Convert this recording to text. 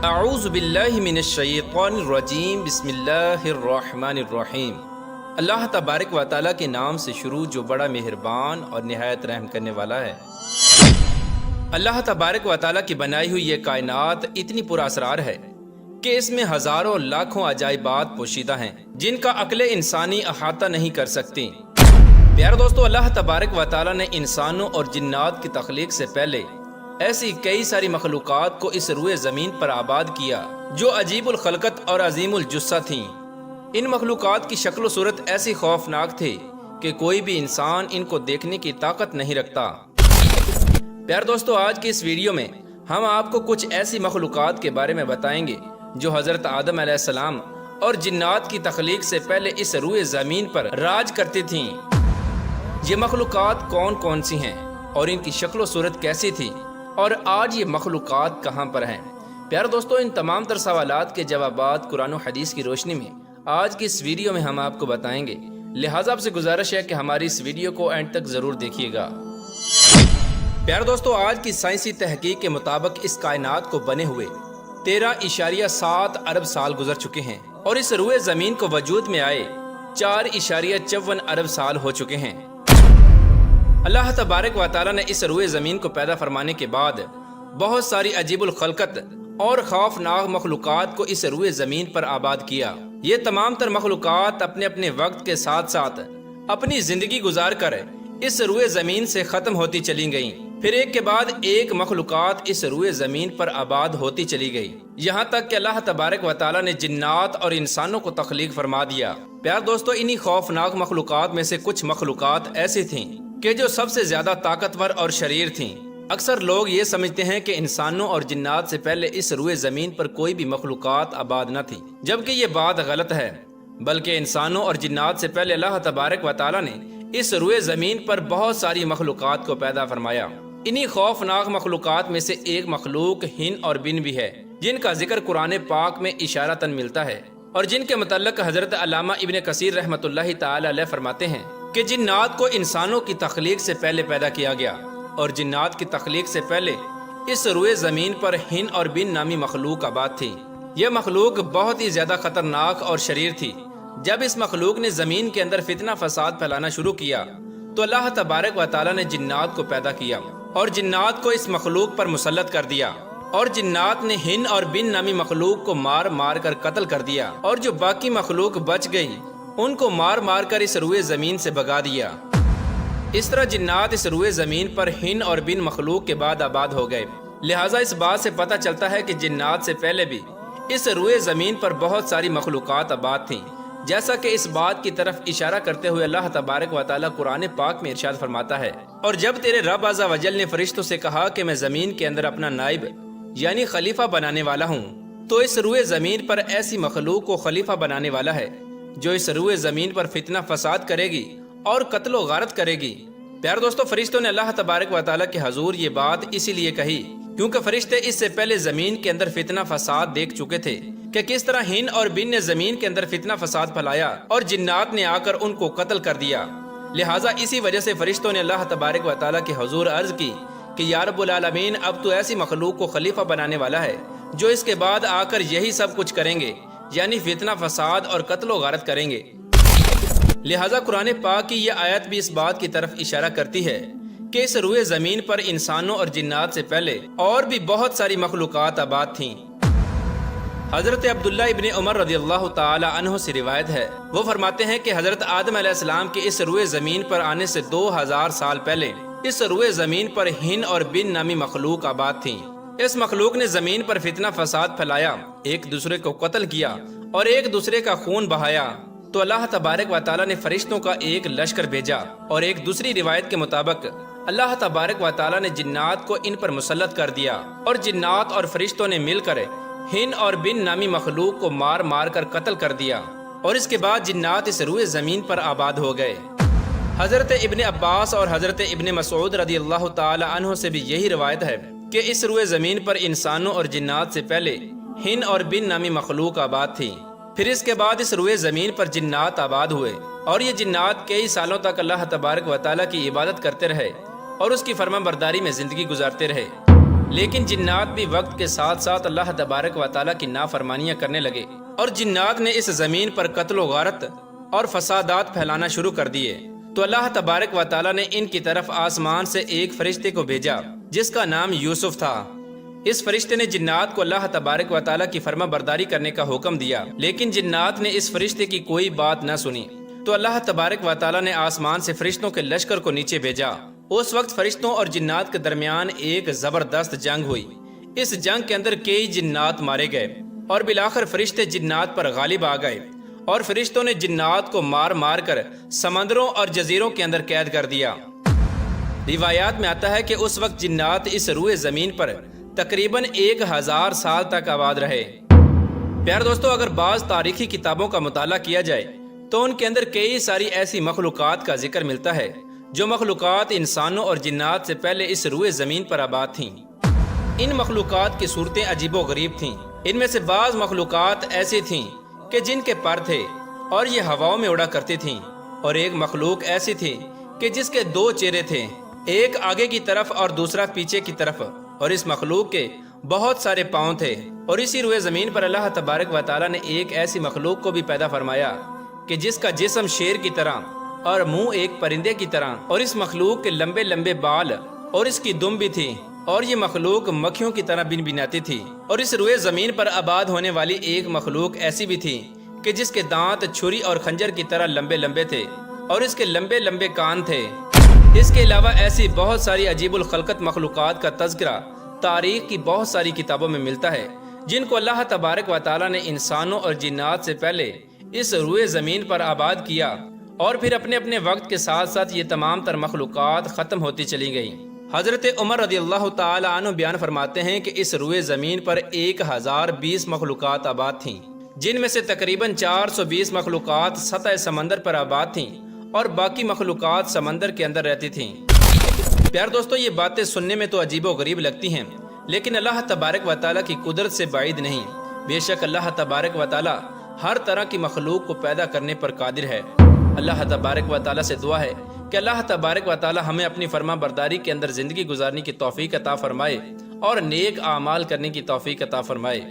اعوذ باللہ من الشیطان الرجیم بسم اللہ الرحمن الرحیم۔ اللہ تبارک و تعالیٰ کے نام سے شروع جو بڑا مہربان اور نہایت رحم کرنے والا ہے۔ اللہ تبارک و تعالیٰ کی بنائی ہوئی یہ کائنات اتنی پر اسرار ہے کہ اس میں ہزاروں لاکھوں عجائبات پوشیدہ ہیں جن کا عقل انسانی احاطہ نہیں کر سکتی۔ پیارے دوستو، اللہ تبارک و تعالیٰ نے انسانوں اور جنات کی تخلیق سے پہلے ایسی کئی ساری مخلوقات کو اس روئے زمین پر آباد کیا جو عجیب الخلقت اور عظیم الجثہ تھیں۔ ان مخلوقات کی شکل و صورت ایسی خوفناک تھی کہ کوئی بھی انسان ان کو دیکھنے کی طاقت نہیں رکھتا۔ پیارے دوستو، آج کی اس ویڈیو میں ہم آپ کو کچھ ایسی مخلوقات کے بارے میں بتائیں گے جو حضرت آدم علیہ السلام اور جنات کی تخلیق سے پہلے اس روئے زمین پر راج کرتی تھیں۔ یہ مخلوقات کون کون سی ہیں اور ان کی شکل و صورت کیسی تھی اور آج یہ مخلوقات کہاں پر ہیں؟ پیارے دوستو، ان تمام تر سوالات کے جوابات قرآن و حدیث کی روشنی میں آج کی اس ویڈیو میں ہم آپ کو بتائیں گے، لہٰذا آپ سے گزارش ہے کہ ہماری اس ویڈیو کو اینڈ تک ضرور دیکھیے گا۔ پیارے دوستو، آج کی سائنسی تحقیق کے مطابق اس کائنات کو بنے ہوئے 13.7 ارب سال گزر چکے ہیں اور اس روئے زمین کو وجود میں آئے 4.54 ارب سال ہو چکے ہیں۔ اللہ تبارک و تعالیٰ نے اس روئے زمین کو پیدا فرمانے کے بعد بہت ساری عجیب الخلقت اور خوفناک مخلوقات کو اس روئے زمین پر آباد کیا۔ یہ تمام تر مخلوقات اپنے اپنے وقت کے ساتھ ساتھ اپنی زندگی گزار کر اس روئے زمین سے ختم ہوتی چلی گئیں، پھر ایک کے بعد ایک مخلوقات اس روئے زمین پر آباد ہوتی چلی گئی، یہاں تک کہ اللہ تبارک و تعالیٰ نے جنات اور انسانوں کو تخلیق فرما دیا۔ پیار دوستو، انہی خوفناک مخلوقات میں سے کچھ مخلوقات ایسی تھیں کہ جو سب سے زیادہ طاقتور اور شریر تھیں۔ اکثر لوگ یہ سمجھتے ہیں کہ انسانوں اور جنات سے پہلے اس روئے زمین پر کوئی بھی مخلوقات آباد نہ تھی، جبکہ یہ بات غلط ہے، بلکہ انسانوں اور جنات سے پہلے اللہ تبارک و تعالیٰ نے اس روئے زمین پر بہت ساری مخلوقات کو پیدا فرمایا۔ انہی خوفناک مخلوقات میں سے ایک مخلوق ہن اور بن بھی ہے، جن کا ذکر قرآن پاک میں اشارتاً ملتا ہے اور جن کے متعلق حضرت علامہ ابن کثیر رحمۃ اللہ تعالی علیہ فرماتے ہیں کہ جنات کو انسانوں کی تخلیق سے پہلے پیدا کیا گیا اور جنات کی تخلیق سے پہلے اس روئے زمین پر ہن اور بن نامی مخلوق آباد تھی۔ یہ مخلوق بہت ہی زیادہ خطرناک اور شریر تھی۔ جب اس مخلوق نے زمین کے اندر فتنہ فساد پھیلانا شروع کیا تو اللہ تبارک و تعالیٰ نے جنات کو پیدا کیا اور جنات کو اس مخلوق پر مسلط کر دیا، اور جنات نے ہن اور بن نامی مخلوق کو مار مار کر قتل کر دیا، اور جو باقی مخلوق بچ گئی ان کو مار مار کر اس روئے زمین سے بھگا دیا۔ اس طرح جنات اس روئے زمین پر ہن اور بن مخلوق کے بعد آباد ہو گئے۔ لہٰذا اس بات سے پتہ چلتا ہے کہ جنات سے پہلے بھی اس روئے زمین پر بہت ساری مخلوقات آباد تھیں، جیسا کہ اس بات کی طرف اشارہ کرتے ہوئے اللہ تبارک و تعالیٰ قرآن پاک میں ارشاد فرماتا ہے، اور جب تیرے رب عز و جل نے فرشتوں سے کہا کہ میں زمین کے اندر اپنا نائب یعنی خلیفہ بنانے والا ہوں، تو اس روئے زمین پر ایسی مخلوق کو خلیفہ بنانے والا ہے جو اس روئے زمین پر فتنہ فساد کرے گی اور قتل و غارت کرے گی۔ پیارے دوستو، فرشتوں نے اللہ تبارک و تعالیٰ کے حضور یہ بات اسی لیے کہی کیونکہ فرشتے اس سے پہلے زمین کے اندر فتنہ فساد دیکھ چکے تھے کہ کس طرح ہن اور بن نے زمین کے اندر فتنہ فساد پھیلایا اور جنات نے آ کر ان کو قتل کر دیا۔ لہٰذا اسی وجہ سے فرشتوں نے اللہ تبارک و تعالیٰ کے حضور عرض کی کہ یا رب العالمین، اب تو ایسی مخلوق کو خلیفہ بنانے والا ہے جو اس کے بعد آ کر یہی سب کچھ کریں گے، یعنی فتنہ فساد اور قتل و غارت کریں گے۔ لہٰذا قرآن پاک کی یہ آیت بھی اس بات کی طرف اشارہ کرتی ہے کہ اس روئے زمین پر انسانوں اور جنات سے پہلے اور بھی بہت ساری مخلوقات آباد تھیں۔ حضرت عبداللہ ابن عمر رضی اللہ تعالی عنہ سے روایت ہے، وہ فرماتے ہیں کہ حضرت آدم علیہ السلام کے اس روئے زمین پر آنے سے 2000 سال پہلے اس روئے زمین پر ہن اور بن نامی مخلوق آباد تھیں۔ اس مخلوق نے زمین پر فتنہ فساد پھیلایا، ایک دوسرے کو قتل کیا اور ایک دوسرے کا خون بہایا، تو اللہ تبارک و تعالیٰ نے فرشتوں کا ایک لشکر بھیجا، اور ایک دوسری روایت کے مطابق اللہ تبارک و تعالیٰ نے جنات کو ان پر مسلط کر دیا، اور جنات اور فرشتوں نے مل کر ہن اور بن نامی مخلوق کو مار مار کر قتل کر دیا، اور اس کے بعد جنات اس روئے زمین پر آباد ہو گئے۔ حضرت ابن عباس اور حضرت ابن مسعود رضی اللہ تعالی عنہ سے بھی یہی روایت ہے کہ اس روئے زمین پر انسانوں اور جنات سے پہلے ہن اور بن نامی مخلوق آباد تھی، پھر اس کے بعد اس روئے زمین پر جنات آباد ہوئے، اور یہ جنات کئی سالوں تک اللہ تبارک و تعالیٰ کی عبادت کرتے رہے اور اس کی فرما برداری میں زندگی گزارتے رہے۔ لیکن جنات بھی وقت کے ساتھ ساتھ اللہ تبارک و تعالیٰ کی نافرمانیاں کرنے لگے اور جنات نے اس زمین پر قتل و غارت اور فسادات پھیلانا شروع کر دیے۔ تو اللہ تبارک و تعالیٰ نے ان کی طرف آسمان سے ایک فرشتے کو بھیجا جس کا نام یوسف تھا۔ اس فرشتے نے جنات کو اللہ تبارک و تعالیٰ کی فرما برداری کرنے کا حکم دیا، لیکن جنات نے اس فرشتے کی کوئی بات نہ سنی۔ تو اللہ تبارک و تعالیٰ نے آسمان سے فرشتوں کے لشکر کو نیچے بھیجا۔ اس وقت فرشتوں اور جنات کے درمیان ایک زبردست جنگ ہوئی۔ اس جنگ کے اندر کئی جنات مارے گئے اور بالآخر فرشتے جنات پر غالب آ گئے اور فرشتوں نے جنات کو مار مار کر سمندروں اور جزیروں کے اندر قید کر دیا۔ روایات میں آتا ہے کہ اس وقت جنات اس روئے زمین پر تقریباً 1000 سال تک آباد رہے۔ پیارے دوستو، اگر بعض تاریخی کتابوں کا مطالعہ کیا جائے تو ان کے اندر کئی ساری ایسی مخلوقات کا ذکر ملتا ہے جو مخلوقات انسانوں اور جنات سے پہلے اس روئے زمین پر آباد تھیں۔ ان مخلوقات کی صورتیں عجیب و غریب تھیں۔ ان میں سے بعض مخلوقات ایسی تھیں کہ جن کے پر تھے اور یہ ہواؤں میں اڑا کرتی تھیں، اور ایک مخلوق ایسی تھی کہ جس کے 2 چہرے تھے، ایک آگے کی طرف اور دوسرا پیچھے کی طرف، اور اس مخلوق کے بہت سارے پاؤں تھے۔ اور اسی روئے زمین پر اللہ تبارک و تعالیٰ نے ایک ایسی مخلوق کو بھی پیدا فرمایا کہ جس کا جسم شیر کی طرح اور منہ ایک پرندے کی طرح، اور اس مخلوق کے لمبے لمبے بال اور اس کی دم بھی تھی، اور یہ مخلوق مکھیوں کی طرح بن بناتی تھی۔ اور اس روئے زمین پر آباد ہونے والی ایک مخلوق ایسی بھی تھی کہ جس کے دانت چھری اور خنجر کی طرح لمبے لمبے تھے اور اس کے لمبے لمبے کان تھے۔ اس کے علاوہ ایسی بہت ساری عجیب الخلقت مخلوقات کا تذکرہ تاریخ کی بہت ساری کتابوں میں ملتا ہے جن کو اللہ تبارک و تعالیٰ نے انسانوں اور جنات سے پہلے اس روئے زمین پر آباد کیا، اور پھر اپنے اپنے وقت کے ساتھ ساتھ یہ تمام تر مخلوقات ختم ہوتی چلی گئیں۔ حضرت عمر رضی اللہ تعالی عنہ بیان فرماتے ہیں کہ اس روئے زمین پر 1020 مخلوقات آباد تھیں، جن میں سے تقریباً 420 مخلوقات سطح سمندر پر آباد تھیں اور باقی مخلوقات سمندر کے اندر رہتی تھیں۔ پیار دوستو، یہ باتیں سننے میں تو عجیب و غریب لگتی ہیں، لیکن اللہ تبارک و تعالیٰ کی قدرت سے بعید نہیں۔ بے شک اللہ تبارک و تعالیٰ ہر طرح کی مخلوق کو پیدا کرنے پر قادر ہے۔ اللہ تبارک و تعالیٰ سے دعا ہے کہ اللہ تبارک و تعالیٰ ہمیں اپنی فرما برداری کے اندر زندگی گزارنے کی توفیق عطا فرمائے اور نیک اعمال کرنے کی توفیق عطا فرمائے۔